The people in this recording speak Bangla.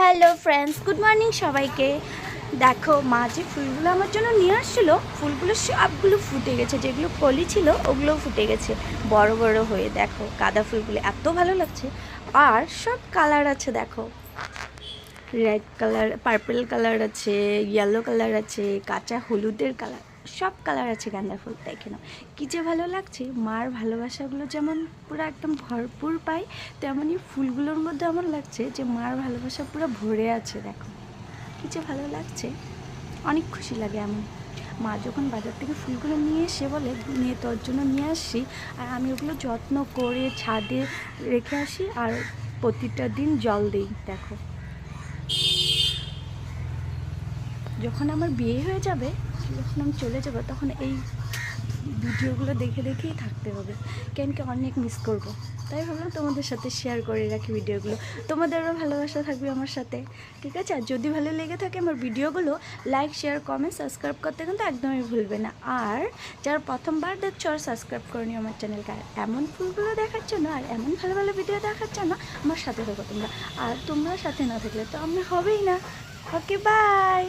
হ্যালো ফ্রেন্ডস, গুড মর্নিং সবাইকে। দেখো, মা যে ফুলগুলো আমার জন্য নিয়ে আসছিলো, ফুলগুলো সবগুলো ফুটে গেছে। যেগুলো কলি ছিল ওগুলোও ফুটে গেছে বড় বড় হয়ে। দেখো গাঁদা ফুলগুলো এত ভালো লাগছে। আর সব কালার আছে, দেখো রেড কালার, পার্পল কালার আছে, ইয়েলো কালার আছে, কাঁচা হলুদের কালার, সব কালার আছে গাঁদা ফুল। দেখে নাও কী যে ভালো লাগছে। মার ভালোবাসাগুলো যেমন পুরো একদম ভরপুর পাই, তেমনই ফুলগুলোর মধ্যে আমার লাগছে যে মার ভালোবাসা পুরো ভরে আছে। দেখো কী যে ভালো লাগছে, অনেক খুশি লাগে এমন। মা যখন বাজার থেকে ফুলগুলো নিয়ে এসে বলে নিয়ে তোর জন্য নিয়ে আসি, আর আমি ওগুলো যত্ন করে ছাদে রেখে আসি আর প্রতিটা দিন জল দিই। দেখো যখন আমার বিয়ে হয়ে যাবে, যখন আমি চলে যাব, তখন এই ভিডিওগুলো দেখে দেখেই থাকতে হবে, কেন কি অনেক মিস করব। তাই ভাবলাম তোমাদের সাথে শেয়ার করে রাখি ভিডিওগুলো, তোমাদেরও ভালোবাসা থাকবে আমার সাথে। ঠিক আছে, আর যদি ভালো লেগে থাকে আমার ভিডিওগুলো, লাইক শেয়ার কমেন্ট সাবস্ক্রাইব করতে কিন্তু একদমই ভুলবে না। আর যারা প্রথমবার দেখছো আর সাবস্ক্রাইব করনি আমার চ্যানেলকে, আর এমন ফুলগুলো দেখার জন্য আর এমন ভালো ভালো ভিডিও দেখার জন্য আমার সাথে থাকো তোমরা। আর তোমরা সাথে না থাকলে তো আমরা হবেই না। ওকে, বাই।